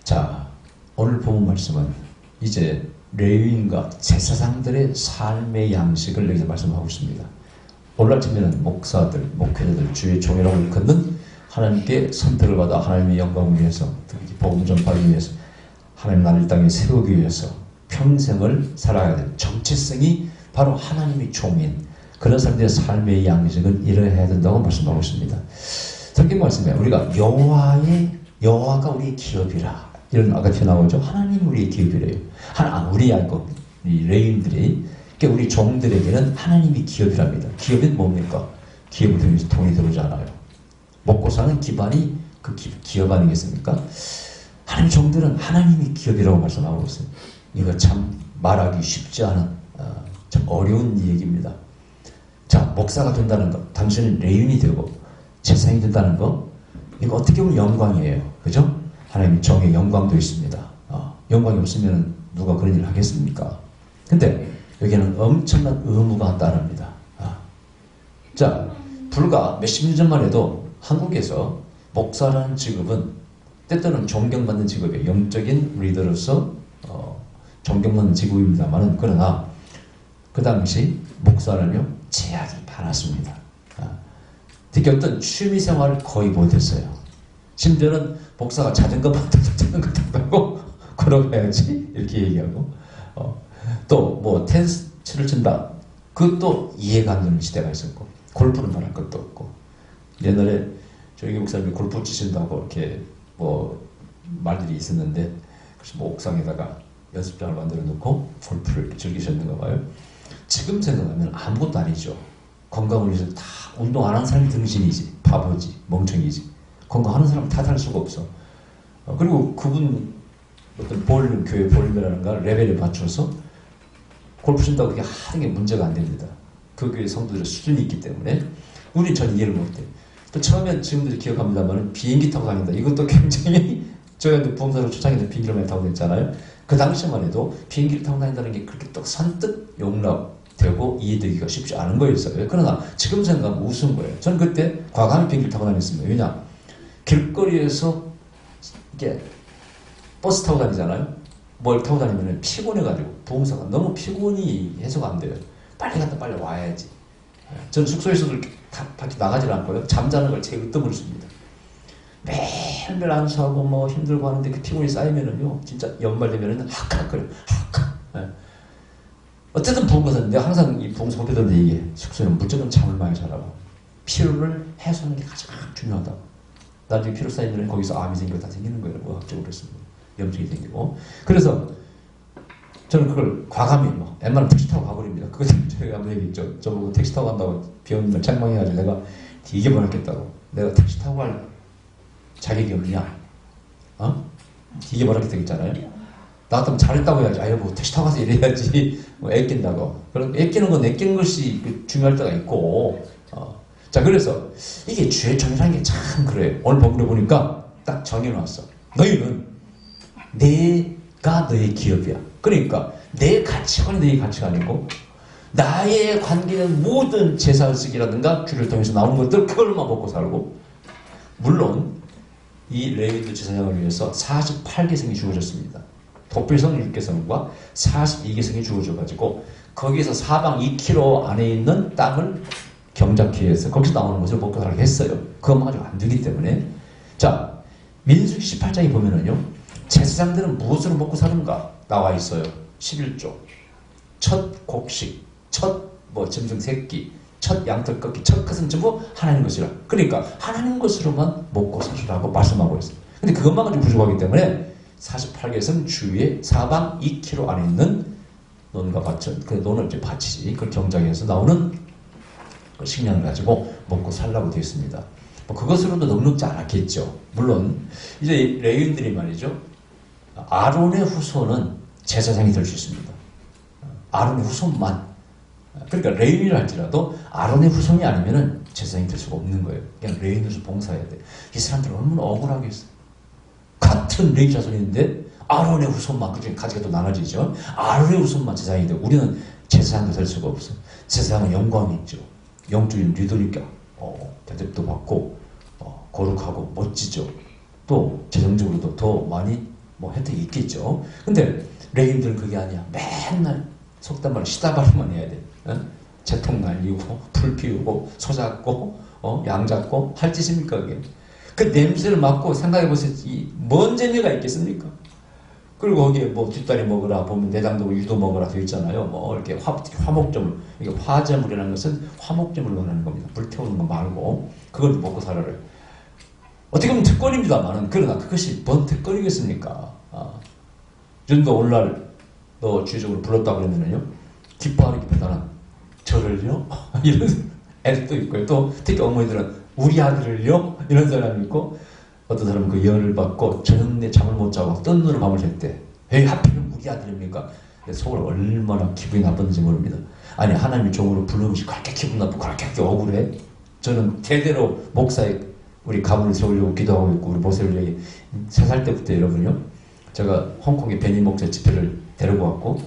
자, 오늘 본 말씀은 이제 레위인과 제사장들의 삶의 양식을 여기서 말씀하고 있습니다. 오늘 아침에는 목사들, 목회자들, 주의 종이라고 일컫는 하나님께 선택을 받아 하나님의 영광을 위해서, 특히 복음 전파를 위해서, 하나님 나라를 땅에 세우기 위해서 평생을 살아야 될 정체성이 바로 하나님의 종인 그런 사람들의 삶의 양식은 이러해야 된다고 말씀하고 있습니다. 성경 말씀에 우리가 여호와가 우리의 기업이라 이런 아까 나오죠. 하나님 우리의 기업이래요. 우리 알고 이 레위인들이 그러니까 우리 종들에게는 하나님이 기업이랍니다. 기업은 뭡니까? 기업을 통해서 돈이 들어오지 않아요. 먹고 사는 기반이 그 기업 아니겠습니까? 하나님 종들은 하나님이 기업이라고 말씀하고 있어요. 이거 참 말하기 쉽지 않은 참 어려운 얘기입니다. 자, 목사가 된다는 것, 당신은 레위인이 되고 제사장이 된다는 것, 이거 어떻게 보면 영광이에요. 그죠? 하나님의 정의 영광도 있습니다. 영광이 없으면 누가 그런 일을 하겠습니까? 근데 여기에는 엄청난 의무가 따릅니다. 자, 불과 몇십 년 전만 해도 한국에서 목사라는 직업은 때때로는 존경받는 직업이에요. 영적인 리더로서 존경받는 직업입니다만은 그러나 그 당시 목사라면 제약이 많았습니다. 특히 어떤 취미생활을 거의 못했어요. 심지어는 목사가 자전거 타고 걸어가야지 이렇게 얘기하고 또 뭐 테니스를 친다 그것도 이해가 안 되는 시대가 있었고 골프는 말할 것도 없고 옛날에 조영기 목사님이 골프 치신다고 이렇게 뭐 말들이 있었는데 그래서 뭐 옥상에다가 연습장을 만들어 놓고 골프를 즐기셨는가 봐요. 지금 생각하면 아무것도 아니죠. 건강을 위해서 다 운동 안 하는 사람이 등신이지, 바보지, 멍청이지. 건강하는 사람은 탓할 수가 없어. 그리고 그분 어떤 교회 볼륨이라는가 레벨에 맞춰서 골프 친다고 그게 하는 게 문제가 안 됩니다. 그 교회 성도들의 수준이 있기 때문에 우리 전 이해를 못해. 또 처음엔 지금도 기억합니다만 비행기 타고 다닌다. 이것도 굉장히 저희한테 부흥사로 초창기에 비행기를 많이 타고 다녔잖아요. 그 당시만 해도 비행기를 타고 다닌다는 게 그렇게 또 선뜻 용납되고 이해되기가 쉽지 않은 거였어요. 그러나 지금 생각하면 우스운 거예요. 저는 그때 과감히 비행기를 타고 다녔습니다. 왜냐? 길거리에서 이게 버스 타고 다니잖아요. 뭘 타고 다니면 피곤해가지고 부흥사가 너무 피곤이 해소가 안 돼요. 빨리 갔다 빨리 와야지. 저는 숙소에서도 이렇게 밖에 나가질 않고요. 잠자는 걸 제일 으뜸을 씁니다. 매일매일 안수하고 뭐 힘들고 하는데 그 피곤이 쌓이면은요, 진짜 연말 되면은 하악거려요. 하악. 어쨌든 부흥사는 내가 항상 이 부흥사 선배들한테 얘기해. 숙소에 무조건 잠을 많이 자라고. 피로를 해소하는 게 가장 중요하다. 나중에 피로 쌓이면 거기서 암이 생기고 다 생기는 거예요. 의학적으로 그랬습니다. 염증이 생기고. 그래서 저는 그걸 과감히 웬만하면 택시 타고 가버립니다. 그거 제가 한번 얘기했죠. 저보고 택시 타고 간다고 비오면 책망해가지고 내가 되게 번학했다고. 내가 택시 타고 갈 자격이 없냐? 되게 번학했다고 했잖아요. 나 같으면 잘했다고 해야지. 여보 택시 타고 가서 이래야지. 애낀다고. 그럼 애끼는 것이 중요할 때가 있고. 자, 그래서 이게 주의 종이라는 게 참 그래요. 오늘 본문에 보니까 딱 정해놨어. 너희는 내가 너의 기업이야. 그러니까 내 가치관이 너의 가치관이고 나의 관계는 모든 제사식이라든가 주를 통해서 나온 것들 그걸만 먹고 살고, 물론 이 레위인들 제사장을 위해서 48계성이 주어졌습니다. 도필성 6계성과 42계성이 주어져가지고 거기에서 사방 2km 안에 있는 땅을 경작기 위해서 거기서 나오는 것을 먹고 살게 했어요. 그것만 가지고 안 되기 때문에. 자, 민수기 18장에 보면은요, 제사장들은 무엇으로 먹고 사는가 나와 있어요. 11조. 첫 곡식, 첫 짐승 새끼, 첫 양털 꺾기, 첫 것은 전부 하나님 것이라. 그러니까 하나님 것으로만 먹고 사시라고 말씀하고 있어요. 근데 그것만 가지고 부족하기 때문에 48계성 주위에 사방 2km 안에 있는 논과 밭은, 그 논을 이제 밭이지, 그 경작에서 나오는 식량을 가지고 먹고 살라고 되어 있습니다. 그것으로도 넉넉지 않았겠죠. 물론 이제 레위인들이 말이죠, 아론의 후손은 제사장이 될 수 있습니다. 아론의 후손만. 그러니까 레위인을 할지라도 아론의 후손이 아니면은 제사장이 될 수가 없는 거예요. 그냥 레위인으로서 봉사해야 돼. 이 사람들은 얼마나 억울하겠어요. 같은 레위 자손인데 아론의 후손만, 그중에 가지가 또 나눠지죠. 아론의 후손만 제사장이 되고 우리는 제사장도 될 수가 없어요. 제사장은 영광이 있죠. 영적인 리더니까 대접도 받고 거룩하고 멋지죠. 또 재정적으로도 더 많이 뭐 혜택이 있겠죠. 근데 레인들은 그게 아니야. 맨날 속단 말로 시다발만 해야 돼. 재통 날리고 불 피우고 소 잡고 양 잡고 할 짓입니까 그게? 그 냄새를 맡고 생각해보세요. 뭔 재미가 있겠습니까? 그리고 거기에 뭐 뒷다리 먹으라 보면 내장도 유도 먹으라 되어 있잖아요. 뭐 이렇게 화목점을, 이게 화재물이라는 것은 화목점을 원하는 겁니다. 불태우는 거 말고 그걸 먹고 살아요. 어떻게 보면 특권입니다만은, 그러나 그것이 뭔 특권이겠습니까? 윤도 오늘날 너 주의적으로 불렀다 그러면은요, 기뻐하기보다는 저를요? 이런 애들도 있고요. 또 특히 어머니들은 우리 아들을요? 이런 사람이 있고, 어떤 사람은 그 열을 받고 저녁 내 잠을 못 자고 뜬 눈으로 밤을 샜대. 에이, 하필이면 우리 아들입니까? 속을 얼마나 기분이 나쁜지 모릅니다. 아니, 하나님이 종으로 부르는 것이 그렇게 기분 나쁘고 그렇게 억울해? 저는 대대로 목사의 우리 가문을 세우려고 기도하고 있고, 우리 모세를 3살 때부터 여러분요, 제가 홍콩에 베니 목사 집회를 데리고 왔고,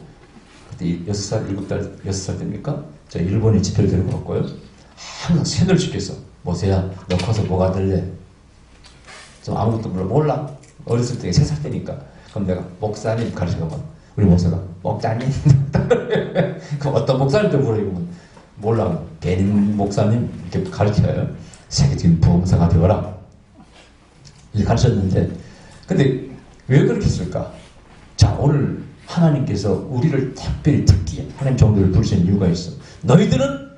그때 6살, 7살, 6살 때입니까? 제가 일본에 집회를 데리고 왔고요. 항상 새늘 시켰어. 모세야, 너 커서 뭐가 될래? 좀 아무것도 몰라. 어렸을 때 3살 때니까. 그럼 내가 목사님 가르쳐가면, 우리 목사가 목사님? 그럼 어떤 목사님도 물어보면 몰라. 베니 목사님 이렇게 가르쳐요. 세계적인 부흥사가 되어라. 이렇게 가르쳤는데, 근데 왜 그렇게 했을까? 자, 오늘 하나님께서 우리를 특별히 특히 하나님 정도를 부르신 이유가 있어. 너희들은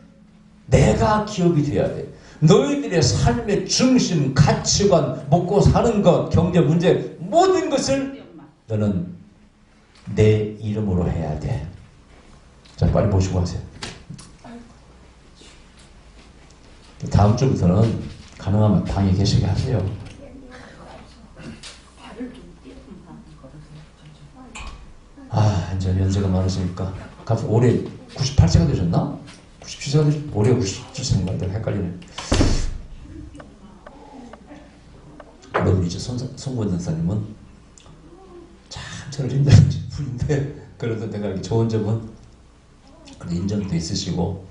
내가 기업이 돼야 돼. 너희들의 삶의 중심, 가치관, 먹고 사는 것, 경제 문제, 모든 것을 너는 내 이름으로 해야 돼. 자, 빨리 모시고 하세요. 다음 주부터는 가능하면 방에 계시게 하세요. 이제 연세가 많으시니까. 갑자기 올해 98세가 되셨나? 97세가 되셨나? 올해 97세인가? 내가 헷갈리네. 물론이죠. 송권 전사님은 참 저를 힘든 분인데, 그래도 내가 이렇게 좋은 점은 그래도 인정도 있으시고,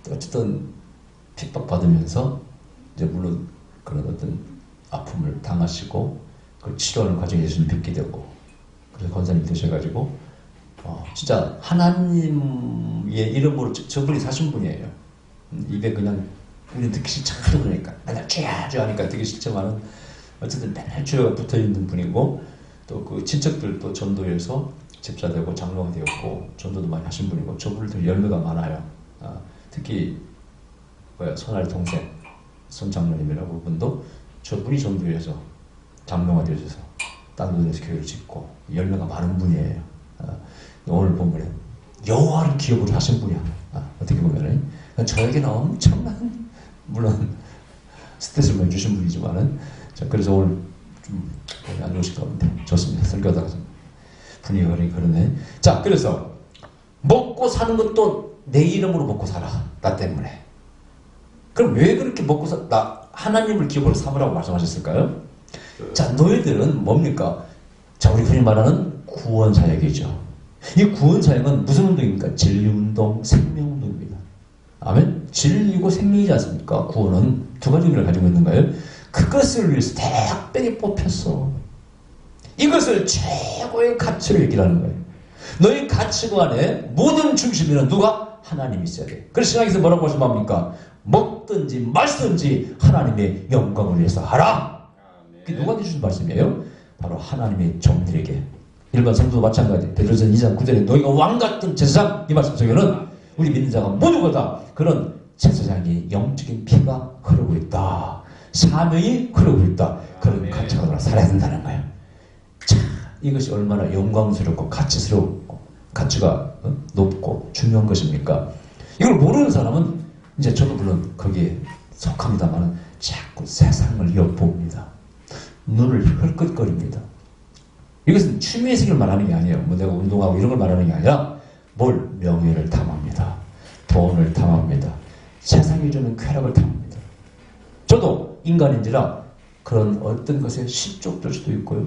또 어쨌든 핍박받으면서 이제 물론 그런 어떤 아픔을 당하시고 그 치료하는 과정에 예수님 뵙게 되고, 그래서 권사님이 되셔가지고 진짜 하나님의 이름으로 저분이 사신 분이에요. 입에 그냥 우리는 듣기 싫죠. 그러니까 맨날 죄야 하니까 듣기 싫지만은 어쨌든 맨날 죄가 붙어있는 분이고, 또 그 친척들도 전도에서 집사되고 장로가 되었고 전도도 많이 하신 분이고, 저분들도 열매가 많아요. 특히 손아래 동생 손장로님이라고 분도 저분이 전도해서 장로가 되셔서 딴 데서 교회를 짓고 열매가 많은 분이에요. 오늘 보면 여호와를 기업으로 하신 분이야. 어떻게 보면은 저에게는 엄청난, 물론 스트레스를 주신 분이지만은, 그래서 오늘 좀 안 좋으실 것 같은데 좋습니다. 설교하다가 좀 분위기가 그러네. 자, 그래서 먹고 사는 것도 내 이름으로 먹고 살아. 나 때문에. 그럼 왜 그렇게 먹고 나 하나님을 기업으로 삼으라고 말씀하셨을까요? 자, 너희들은 뭡니까? 자, 우리 흔히 말하는 구원사역이죠. 이 구원사역은 무슨 운동입니까? 진리운동, 생명운동입니다. 아멘? 진리고 생명이지 않습니까? 구원은 두 가지 의미를 가지고 있는 거예요. 그것을 위해서 특별히 뽑혔어. 이것을 최고의 가치로 얘기하는 거예요. 너희 가치관의 모든 중심에는 누가? 하나님이 있어야 돼. 그래서 신학에서 뭐라고 말씀합니까? 먹든지 마시든지 하나님의 영광을 위해서 하라. 그게 누가 해주신 말씀이에요? 바로 하나님의 종들에게. 일반 성도도 마찬가지. 베드로전 2장 9절에 너희가 왕같은 제사장, 이 말씀 속에는 우리 믿는 자가 모두가 다 그런 제사장의 영적인 피가 흐르고 있다. 사명이 흐르고 있다. 그런 가치관으로 살아야 된다는 거예요. 자, 이것이 얼마나 영광스럽고 가치스럽고 가치가 높고 중요한 것입니까? 이걸 모르는 사람은, 이제 저도 물론 거기에 속합니다만, 자꾸 세상을 엿봅니다. 눈을 헐끗거립니다. 이것은 취미의 세계를 말하는 게 아니에요. 뭐 내가 운동하고 이런 걸 말하는 게 아니라, 뭘? 명예를 탐합니다. 돈을 탐합니다. 세상이 주는 쾌락을 탐합니다. 저도 인간인지라 그런 어떤 것에 실족될 수도 있고요.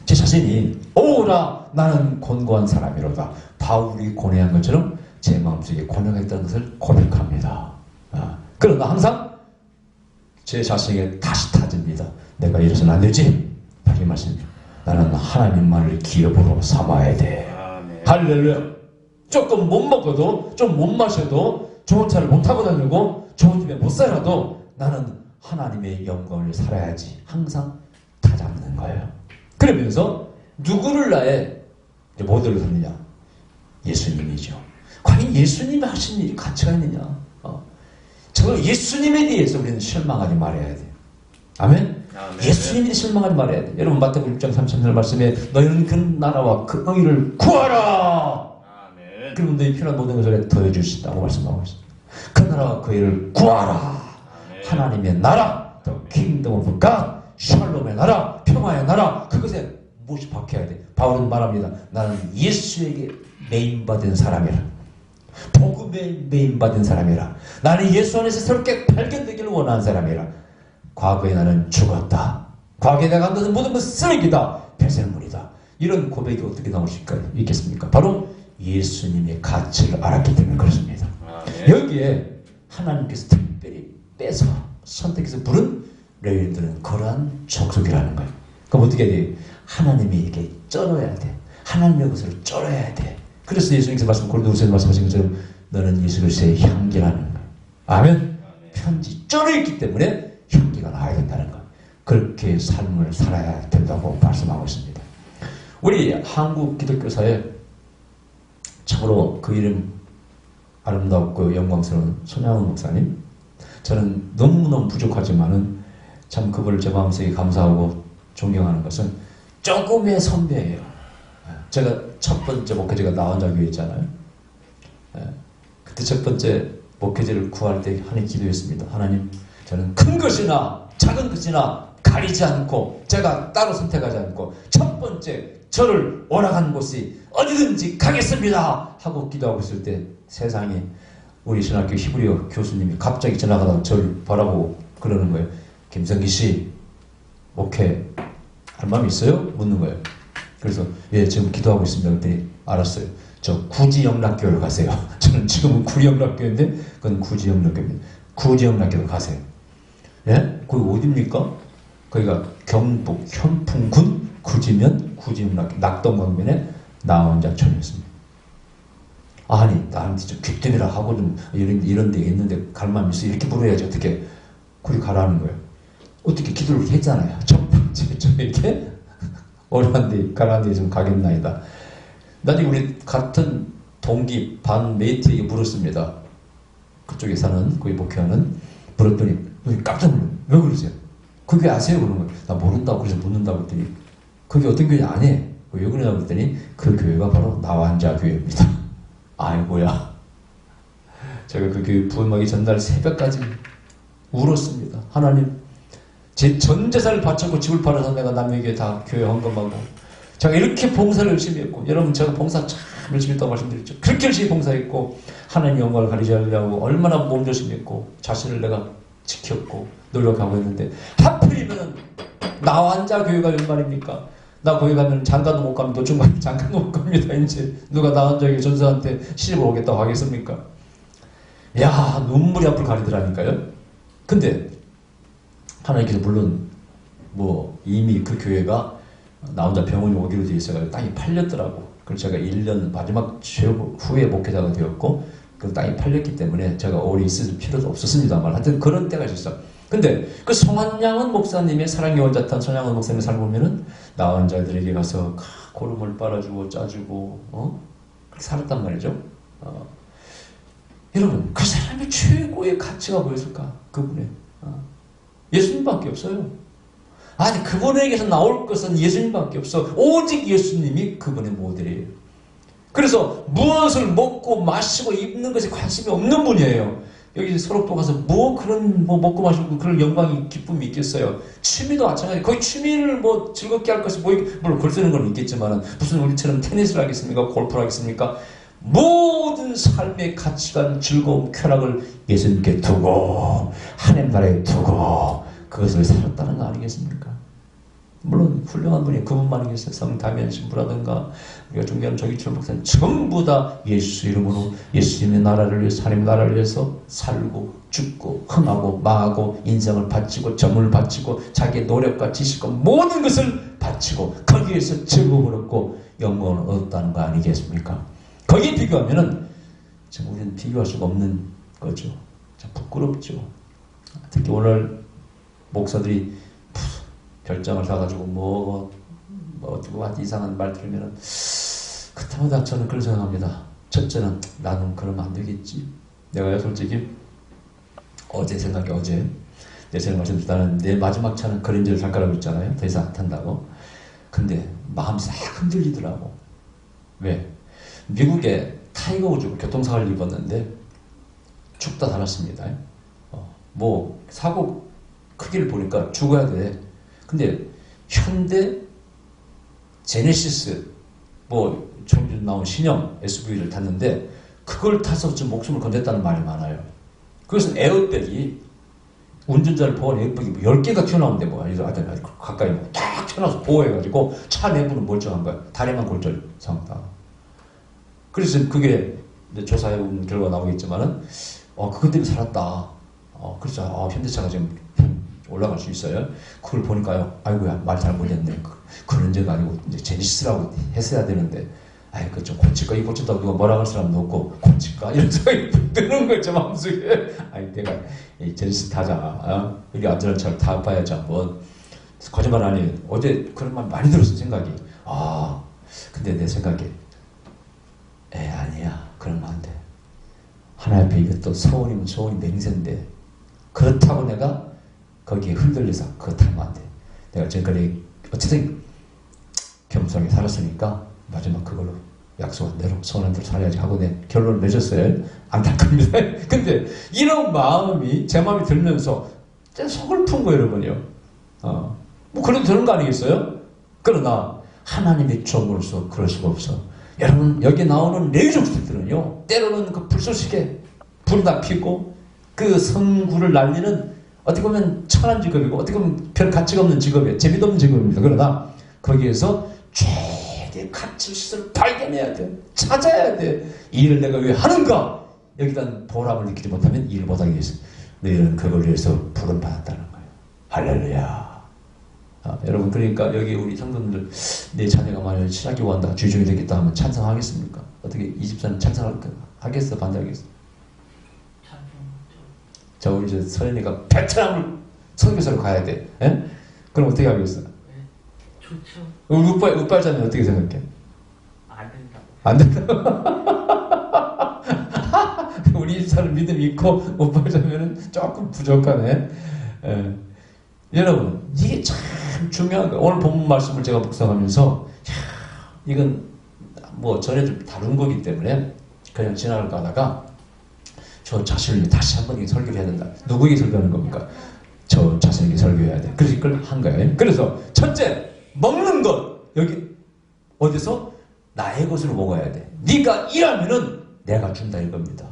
제 자신이 오라 나는 곤고한 사람이로다. 바울이 고뇌한 것처럼 제 마음속에 고뇌가 있다는 것을 고백합니다. 그러나 항상 제 자신에게 다시 타집니다. 내가 이래서는 안 되지. 바로 이 말씀입니다. 나는 하나님만을 기업으로 삼아야 돼. 할렐루야. 조금 못 먹어도 좀 못 마셔도 좋은 차를 못 타고 다니고 좋은 집에 못 살아도 나는 하나님의 영광을 살아야지. 항상 다잡는 거예요. 그러면서 누구를 나의 모델로 삼느냐? 예수님이죠. 과연 예수님이 하신 일이 가치가 있느냐? 저 예수님에 대해서 우리는 실망하지 말아야 돼. 아멘? 예수님에 대해 실망하지 말아야 돼. 여러분 마태복음 6장 33절 말씀에 너희는 그 나라와 그 의를 구하라. 그러면 너희 필요한 모든 것을 더해줄 수 있다고 말씀하고 있습니다. 그 나라와 그 의를 구하라. 하나님의 나라, the kingdom of God, 샬롬의 나라, 평화의 나라, 그것에 무엇이 박혀야 돼? 바울은 말합니다. 나는 예수에게 메인받은 사람이라. 복음에 메인받은 사람이라. 나는 예수 안에서 새롭게 발견되기를 원하는 사람이라. 과거에 나는 죽었다. 과거에 내가 한 것은 모든 것은 쓰레기다. 배설물이다. 이런 고백이 어떻게 나올 수 있겠습니까? 바로 예수님의 가치를 알았기 때문에 그렇습니다. 여기에 하나님께서 특별히 빼서 선택해서 부른 레위인들은 거룩한 족속이라는 거예요. 그럼 어떻게 해야 돼요? 하나님이 이렇게 쩔어야 돼. 하나님의 것을 쩔어야 돼. 그래서 예수님께서 고린도후서에 말씀하신 것처럼 너는 예수 그리스도의 향기라는 거예요. 아멘? 편지 쩔어있기 때문에 향기가 나야 된다는 거예요. 그렇게 삶을 살아야 된다고 말씀하고 있습니다. 우리 한국 기독교사에 참으로 그 이름 아름답고 영광스러운 손양원 목사님, 저는 너무너무 부족하지만은 참 그분을 제 마음속에 감사하고 존경하는 것은 조금의 선배예요. 제가 첫 번째 목회자가 나원자 교회 있잖아요. 그때 첫 번째 목회자를 구할 때 하나님 기도했습니다. 하나님, 저는 큰 것이나 작은 것이나 가리지 않고 제가 따로 선택하지 않고 첫 번째 저를 원하는 곳이 어디든지 가겠습니다 하고 기도하고 있을 때 세상에 우리 신학교 히브리어 교수님이 갑자기 지나가다가 저를 바라보고 그러는 거예요. 김성기 씨 목회 할 마음이 있어요? 묻는 거예요. 그래서 예, 지금 기도하고 있습니다. 그랬더니 알았어요. 저 구지영락교회로 가세요. 저는 지금은 구영락교회인데 그건 구지영락교회입니다. 구지영락교회로 가세요. 예? 거기 어디입니까? 거기가 경북 현풍군 구지면 구지영락교회 낙동강변에 나원자촌이었습니다. 아니 나한테 좀 귀뜸이라 하고 좀 이런 데 있는데 갈 마음이 있어. 이렇게 물어야지 어떻게 거기 가라는 거예요. 어떻게 기도를 했잖아요. 첫 번째 좀 이렇게 어려운 데 가라는 데 좀 가겠나이다. 나중에 우리 같은 동기 반 메이트에게 물었습니다. 그쪽에 사는 거기 목회하는 물었더니 깜짝 놀랐어요. 왜 그러세요? 그게 아세요? 그런 거예요. 나 모른다고 그래서 묻는다고 했더니 그게 어떤 교회 안 해. 왜 그러냐고 했더니 그 교회가 바로 나완자 교회입니다. 아이고야. 제가 그 교회 부임하기 전날 새벽까지 울었습니다. 하나님, 제 전 재산을 바쳤고 집을 팔아서 내가 남에게 다 교회 헌금하고 제가 이렇게 봉사를 열심히 했고, 여러분 제가 봉사 참 열심히 했다고 말씀드렸죠. 그렇게 열심히 봉사했고 하나님 영광을 가리자려고 얼마나 몸조심히 했고 자신을 내가 지켰고 노력하고 했는데 하필이면 나완자 교회가 웬 말입니까? 나 거기 가면 장가도 못 갑니다. 노총 가면 장가도 못 갑니다. 이제 누가 나완자에게 전사한테 시집을 오겠다고 하겠습니까? 야, 눈물이 앞을 가리더라니까요. 근데 하나님께서 물론 뭐 이미 그 교회가 나 혼자 병원이 오기로 돼 있어가지고 땅이 팔렸더라고. 그래서 제가 1년 마지막 후에 목회자가 되었고 그 땅이 팔렸기 때문에 제가 오래 있을 필요도 없었습니다만 하여튼 그런 때가 있었어. 근데 그 송한양은 목사님의 사랑의 원자탄 손양은 목사님의 삶을 보면은 나은 자들에게 가서 고름을 빨아주고 짜주고 그렇게 살았단 말이죠. 여러분 그 사람의 최고의 가치가 뭐였을까? 그분의 예수님밖에 없어요. 아니 그분에게서 나올 것은 예수님밖에 없어. 오직 예수님이 그분의 모델이에요. 그래서 무엇을 먹고 마시고 입는 것에 관심이 없는 분이에요. 여기 소록도 가서 그런 먹고 마시고 그런 영광이 기쁨이 있겠어요. 취미도 마찬가지. 거의 취미를 즐겁게 할 것이 물론 글 쓰는 건 있겠지만 무슨 우리처럼 테니스를 하겠습니까? 골프를 하겠습니까? 모든 삶의 가치관, 즐거움, 쾌락을 예수님께 두고 하나님 나라에 두고 그것을 살았다는 거 아니겠습니까? 물론 훌륭한 분이 그분만 계세요. 성담현 신부라든가 우리가 존경하는 조기철 목사님 전부 다 예수 이름으로 예수님의 나라를 위해서 하나님의 나라를 위해서 살고 죽고 흥하고 망하고 인생을 바치고 점을 바치고 자기의 노력과 지식과 모든 것을 바치고 거기에서 즐거움을 얻고 영광을 얻었다는 거 아니겠습니까? 거기에 비교하면은 지금 우리는 비교할 수가 없는 거죠. 참 부끄럽죠. 특히 오늘 목사들이 별장을 사가지고 어떻게 이상한 말 들으면은 그때마다 저는 그런 생각합니다. 첫째는 나는 그러면 안 되겠지. 내가 솔직히 어제 내 생각 말씀드리면 나는 내 마지막 차는 그랜저를 살 거라고 했잖아요. 더 이상 안 탄다고. 근데 마음이 싹 흔들리더라고. 왜? 미국에 타이거 우즈가 교통사고를 입었는데 죽다 살았습니다. 사고 크기를 보니까 죽어야 돼. 근데 현대 제네시스 좀 나온 신형 SUV를 탔는데 그걸 타서 좀 목숨을 건졌다는 말이 많아요. 그것은 에어백이 운전자를 보호하는 에어백이 10개가 튀어나오는데 아주 가까이 딱 튀어나와서 보호해가지고 차 내부는 멀쩡한 거야. 다리만 골절 상황다. 그래서 그게 이제 조사해본 결과 나오겠지만은 그것 때문에 살았다. 그래서 현대차가 지금 올라갈 수 있어요. 그걸 보니까요, 아이고야, 말 잘못했네. 그런 죄가 아니고 이제 제니시스라고 했어야 되는데, 그거 좀 고칠까? 이 고쳤다고 누가 뭐라 할 사람도 없고, 고칠까? 이런 생각이 드는 거죠, 마음속에. 내가 제니시스 타자. 여기 안전한 차를 타봐야지 한번. 거짓말 아니에요. 어제 그런 말 많이 들었어, 생각이. 근데 내 생각에, 아니야. 그러면 안 돼. 하나님 앞에 이것도 소원이면 소원이 맹세인데, 그렇다고 내가 거기에 흔들려서 그거 타면 안 돼. 내가 지금까지 어쨌든 겸손하게 살았으니까 마지막 그걸로 약속한 대로 소원한 대로 살아야지 하고 내 결론을 맺었어요. 안 탈 겁니다. 근데 이런 마음이 제 마음이 들면서 속을 푼 거예요, 여러분이요. 그래도 되는 거 아니겠어요? 그러나 하나님의 종으로서 그럴 수가 없어. 여러분 여기 나오는 레위족들은요, 때로는 그 불쏘시개 불을 다 피고 그 성구를 날리는 어떻게 보면 천한 직업이고 어떻게 보면 별 가치가 없는 직업이에요. 재미도 없는 직업입니다. 그러나 거기에서 최대 가치를 발견해야 돼. 찾아야 돼. 이 일을 내가 왜 하는가? 여기다 보람을 느끼지 못하면 일을 못하게 돼서 너희는 그걸 위해서 부름받았다는 거예요. 할렐루야. 여러분 그러니까 여기 우리 성도님들 내 자녀가 만약 신학교 간다 주중이 되겠다 하면 찬성하겠습니까? 어떻게 이 집사는 찬성하겠어? 반대하겠어? 자, 우리 이제 서연이가 베트남을 선교사로 가야 돼. 그럼 어떻게 하겠어? 좋죠. 우리 우빨자는 어떻게 생각해? 안 된다고. 안 된다. 우리 집사는 믿음 있고 우빨자면은 조금 부족하네. 여러분 이게 참 중요한 거예요. 오늘 본문 말씀을 제가 묵상하면서 이건 전에 좀 다룬 거기 때문에 그냥 지나갈까 하다가 저 자신을 다시 한번 설교를 해야 된다. 누구에게 설교하는 겁니까? 저 자신에게 설교해야 돼. 그래서 이걸 한 거예요. 그래서 첫째, 먹는 것. 여기 어디서? 나의 것으로 먹어야 돼. 네가 일하면은 내가 준다 이겁니다.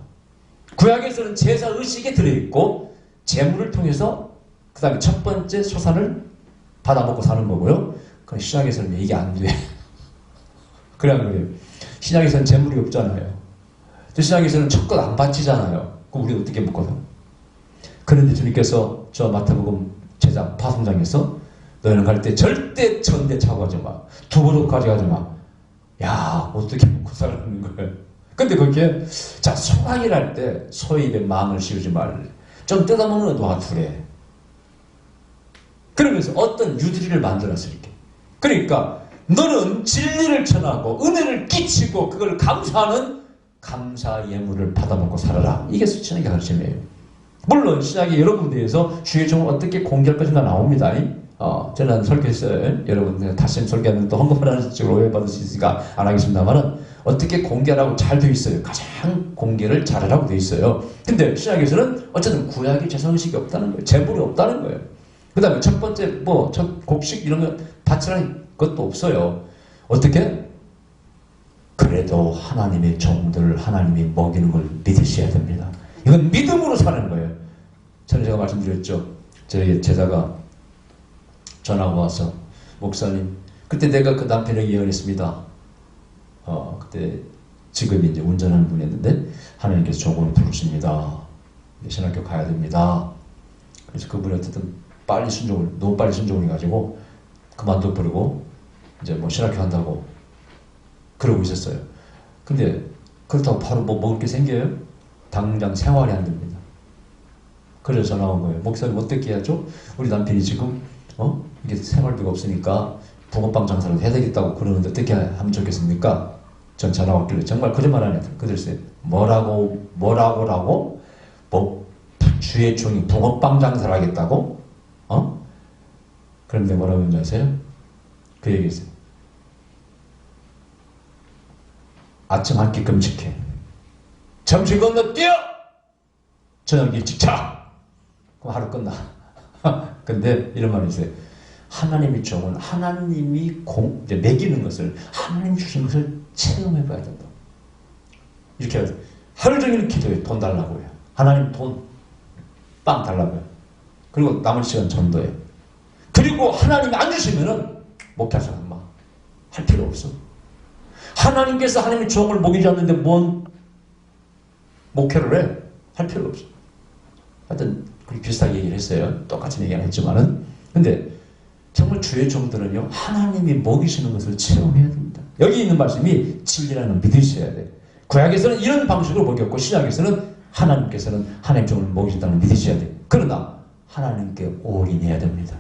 구약에서는 제사 의식에 들어있고 제물을 통해서 그 다음에 첫 번째 소산을 받아먹고 사는 거고요. 그럼 신약에서는 이게 안 돼. 그래야 그래요. 신약에서는 제물이 없잖아요. 신약에서는 첫 것 안 바치잖아요. 그럼 우리 어떻게 먹거든? 그런데 주님께서 저 마태복음 제자 파송장에서 너희는 갈 때 절대 전대 차고 하지 마. 두부도 가져가지 마. 야, 어떻게 먹고 살라는 거예요? 근데 그렇게 소강일 할 때 소의 입에 망을 씌우지 말래. 좀 뜯어먹는 거 놔두래. 그러면서 어떤 유두리를 만들었어 이렇게. 그러니까 너는 진리를 전하고 은혜를 끼치고 그걸 감사하는 감사 예물을 받아먹고 살아라. 이게 신약의 가르침이에요. 물론 신약의 여러 군데에서 주의 종을 어떻게 공개할 것인가 나옵니다. 저는 설교했어요. 여러분 다시 설교하는 또 헌금하라는 식으로 오해받을 수 있으니까 안 하겠습니다만은 어떻게 공개하라고 잘 되어 있어요. 가장 공개를 잘하라고 되어 있어요. 근데 신약에서는 어쨌든 구약이 제사의식이 없다는 거예요. 제물이 없다는 거예요. 그 다음에 첫 번째 첫 곡식 이런 거 바치라는 것도 없어요. 어떻게? 그래도 하나님의 종들을 하나님이 먹이는 걸 믿으셔야 됩니다. 이건 믿음으로 사는 거예요. 전에 제가 말씀드렸죠. 저희 제자가 전화가 와서 목사님, 그때 내가 그 남편에게 예언했습니다. 그때 직업이 이제 운전하는 분이었는데 하나님께서 종으로 부르십니다. 신학교 가야 됩니다. 그래서 그분이 어쨌든 너무 빨리 순종을 해가지고 그만둬 버리고 이제 뭐 신학교 한다고 그러고 있었어요. 근데 그렇다고 바로 뭐 먹을 게 생겨요? 당장 생활이 안 됩니다. 그래서 전화 온 거예요. 목사님 어떻게 해야죠? 우리 남편이 지금 이게 생활비가 없으니까 붕어빵 장사를 해야 되겠다고 그러는데 어떻게 하면 좋겠습니까? 전 전화 왔길래 정말 거짓말 안 해요. 그랬어요. 뭐라고라고? 뭐 주의 종이 붕어빵 장사를 하겠다고? 그런데 뭐라고 했는지 아세요? 그 얘기했어요. 아침 한 끼 끔찍해. 점심 건너뛰어! 저녁 일찍 자! 그럼 하루 끝나. 근데 이런 말이 있어요. 하나님의 종은 하나님이 이제 매기는 것을 하나님 주신 것을 체험해 봐야 된다. 이렇게 해야 돼. 하루 종일 기도해. 돈 달라고 해요. 하나님 돈, 빵 달라고 해요. 그리고 남은 시간 전도해. 그리고 하나님이 안 주시면은 목회할 사람 할 필요 없어. 하나님께서 하나님의 종을 먹이지 않는데 뭔 목회를 해? 할 필요 없어. 하여튼 그렇게 비슷하게 얘기를 했어요. 똑같은 얘기는 했지만은. 근데 정말 주의 종들은요, 하나님이 먹이시는 것을 체험해야 됩니다. 여기 있는 말씀이 진리라는 걸 믿으셔야 돼. 구약에서는 이런 방식으로 먹였고 신약에서는 하나님께서는 하나님 종을 먹이신다는 걸 믿으셔야 돼. 그러나 하나님께 올인해야 됩니다.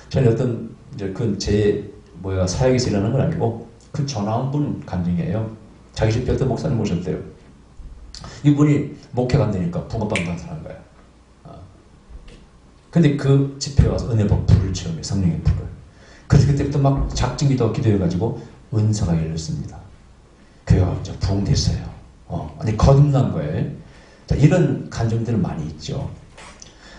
저는 어떤 이제 사역에서 일하는 건 아니고 그 전화 온 분 간증이에요. 자기 집 어떤 목사님 모셨대요. 이분이 목회 간다니까 붕어빵 강사하는 거야. 근데 그 집회에 와서 은혜복 불을 체험해. 성령의 불을. 그래서 그때부터 막 작정기도 기도해가지고 은사가 열렸습니다. 교회가 이제 부흥됐어요. 아니 거듭난 거예요. 자, 이런 간증들은 많이 있죠.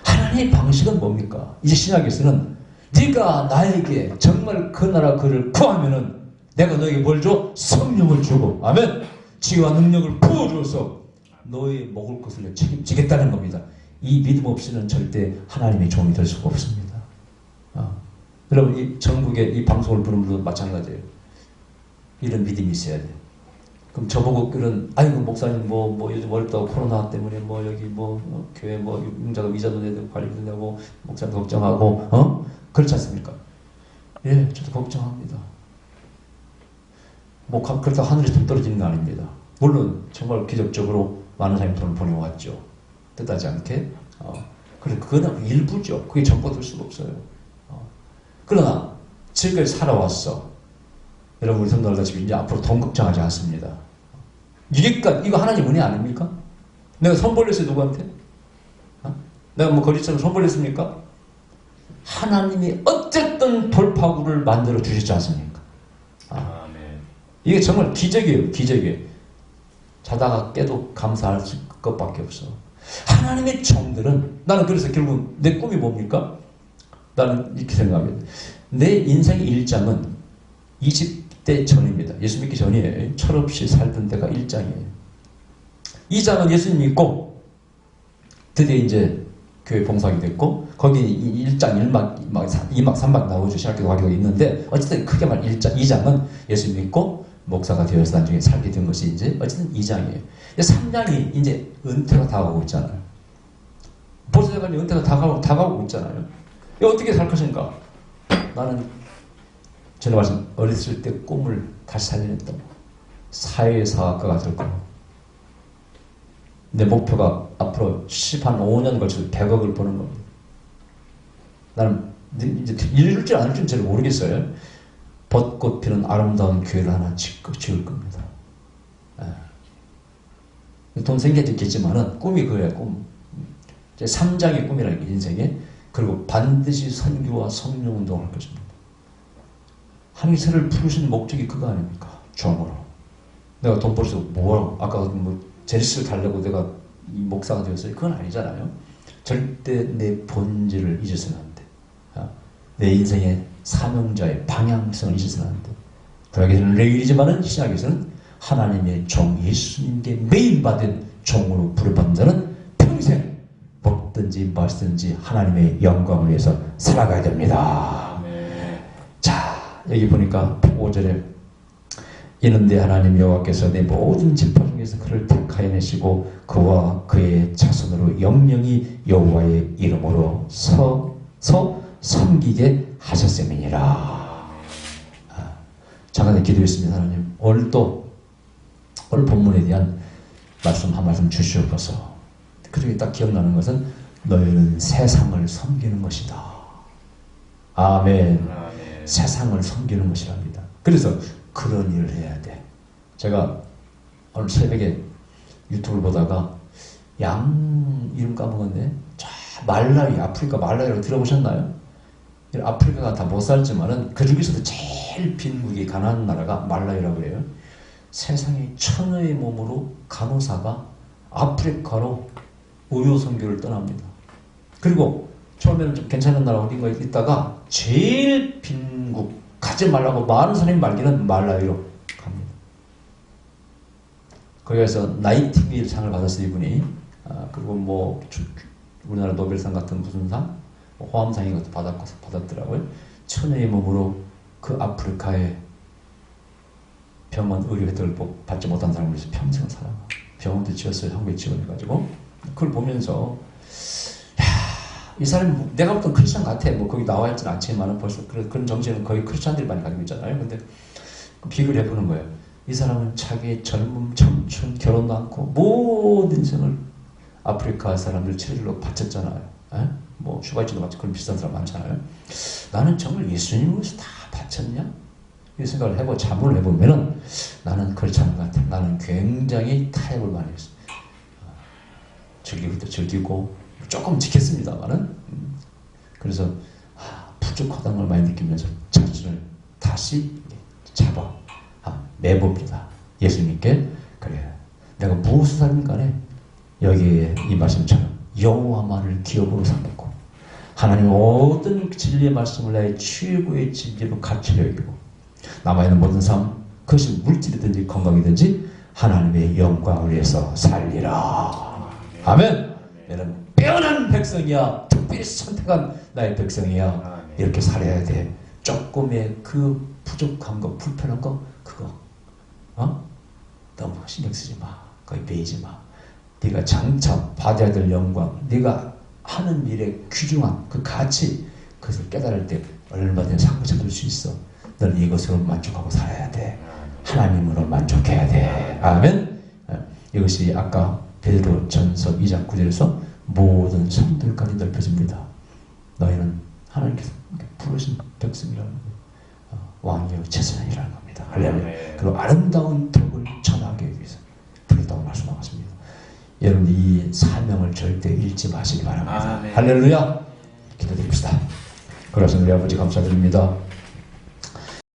하나님의 방식은 뭡니까? 이제 신약에서는 네가 나에게 정말 그 나라 그를 구하면은 내가 너에게 뭘 줘? 성령을 주고, 아멘. 지혜와 능력을 부어줘서 너의 먹을 것을 책임지겠다는 겁니다. 이 믿음 없이는 절대 하나님의 종이 될 수가 없습니다. 여러분, 이 전국의 이 방송을 보는 분도 마찬가지예요. 이런 믿음이 있어야 돼요. 그럼 저보고 아이고 목사님 요즘 어렵다고 코로나 때문에 여기 교회 융자금 이자도 내고 관리도 내고 목사님 걱정하고 그렇지 않습니까? 예, 저도 걱정합니다. 그렇다고 하늘에서 돈 떨어지는 거 아닙니다. 물론 정말 기적적으로 많은 사람이 돈을 보내왔죠. 뜻하지 않게. 그래, 그건 일부죠. 그게 전부 될 수가 없어요. 그러나 지금까지 살아왔어. 여러분, 우리 성도들다시피 이제 앞으로 돈 걱정하지 않습니다. 이거 하나님 은혜 아닙니까? 내가 손 벌렸어요, 누구한테? 내가 거짓처럼 손 벌렸습니까? 하나님이 어쨌든 돌파구를 만들어 주시지 않습니까? 이게 정말 기적이에요, 기적이에요. 자다가 깨도 감사할 것밖에 없어. 하나님의 종들은, 나는 그래서 결국 내 꿈이 뭡니까? 나는 이렇게 생각합니다. 내 인생의 일장은 20대 전입니다. 예수 믿기 전이에요. 철없이 살던 때가 1장이에요. 2장은 예수님 믿고 드디어 이제 교회 봉사하게 됐고, 거기 1장, 1막, 2막, 3막 나오죠. 신학교 가기도 있는데, 어쨌든 크게 말하면 2장은 예수 믿고 목사가 되어서 나중에 살게 된 것이 이제 어쨌든 2장이에요. 3장이 이제 은퇴가 다가오고 있잖아요. 벌써 내가 은퇴가 다가오고 있잖아요. 어떻게 살 것인가? 나는 전에 말씀 어렸을 때 꿈을 다시 살려냈다고. 사회사학과가 될 거고. 내 목표가 앞으로 5년 걸쳐서 100억을 버는 겁니다. 나는 이제 이룰 줄 안 할 줄 잘 모르겠어요. 벚꽃 피는 아름다운 교회를 하나 지을 겁니다. 돈 생겨졌겠지만은 꿈이 그거야, 꿈. 이제 3장의 꿈이라는 게 인생에. 그리고 반드시 선교와 성령 운동을 할 것입니다. 하나님이 저를 부르신 목적이 그거 아닙니까? 종으로. 내가 돈 벌어서 뭐라고, 아까 제리스를 달려고 내가 이 목사가 되었어요. 그건 아니잖아요. 절대 내 본질을 잊어서는 안 돼. 내 인생의 사명자의 방향성을 잊어서는 안 돼. 구약에서는 레위이지만은 신약에서는 하나님의 종 예수님께 매일받은 종으로 부르받는 자는 평생 먹든지 마시든지 하나님의 영광을 위해서 살아가야 됩니다. 여기 보니까 5절에 이는데 하나님 여호와께서 내 모든 지파 중에서 그를 택하여 내시고 그와 그의 자손으로 영영이 여호와의 이름으로 섬기게 하셨음이니라. 잠깐 기도했습니다. 하나님 오늘 본문에 대한 말씀 한 말씀 주시옵소서. 그렇게 딱 기억나는 것은 너희는 세상을 섬기는 것이다. 아멘. 세상을 섬기는 것이랍니다. 그래서 그런 일을 해야 돼. 제가 오늘 새벽에 유튜브를 보다가 양 이름 까먹었네. 저 말라위, 아프리카 말라위라고 들어보셨나요? 아프리카가 다 못 살지만은 그 중에서도 제일 빈국이 가난한 나라가 말라위라고 해요. 세상에 천의 몸으로 간호사가 아프리카로 의료 선교를 떠납니다. 그리고 처음에는 좀 괜찮은 나라 어딘가에 있다가 제일 빈국 가지 말라고 많은 사람이 말기는 말라위로 갑니다. 거기에서 나이팅게일 상을 받았어요, 이분이. 그리고 뭐 우리나라 노벨상 같은 무슨 상, 호암상인 것도 받았더라고요. 천의 몸으로 그 아프리카의 병원 의료 혜택을 받지 못한 사람을 위해서 평생 살아. 병원도 지었어요, 한국에 지원해가지고. 그걸 보면서 이 사람이 내가 보던 크리스찬 같아. 뭐 거기 나와 있지는 않지만 벌써 그런 정신은 거의 크리스찬들이 많이 가지고 있잖아요. 근데 비교를 해보는 거예요. 이 사람은 자기의 젊음, 청춘, 결혼도 않고 모든 인생을 아프리카 사람들 체질로 바쳤잖아요. 에? 뭐 슈바이치도 마치 그런 비슷한 사람 많잖아요. 나는 정말 예수님을 위해서 다 바쳤냐? 이 생각을 해보고 자문을 해보면은 나는 그렇지 않은 것 같아. 나는 굉장히 타협을 많이 했어. 즐기기도 즐기고 조금 지켰습니다만은 그래서 부족하다는 걸 많이 느끼면서 자신을 다시 잡아 내봅니다. 예수님께 그래 내가 무엇을 살든 간에 여기에 이 말씀처럼 여호와만을 기업으로 삼고 하나님 어떤 진리의 말씀을 나의 최고의 진리로 가치를 여기고 남아있는 모든 삶 그것이 물질이든지 건강이든지 하나님의 영광을 위해서 살리라. 아멘. 너는 빼어난 백성이야. 특별히 선택한 나의 백성이야. 이렇게 살아야 돼. 조금의 그 부족한 거, 불편한 거, 그거 너무 신경 쓰지 마. 거기 베이지 마. 네가 장차 받아야 될 영광, 네가 하는 일의 귀중함, 그 가치, 그것을 깨달을 때 얼마든지 상처줄 수 있어. 너는 이것으로 만족하고 살아야 돼. 하나님으로 만족해야 돼. 아멘. 이것이 아까 베드로 전서 2장 9절에서 모든 성도들까지 넓혀집니다. 너희는 하나님께서 부르신 백성이라는 왕이요 제사장이라는 겁니다. 할렐루야. 그리고 아름다운 덕을 전하기 위해서 부르다고 말씀하셨습니다. 여러분 이 사명을 절대 잃지 마시기 바랍니다. 할렐루야. 기도드립시다. 그러신 우리 아버지 감사드립니다.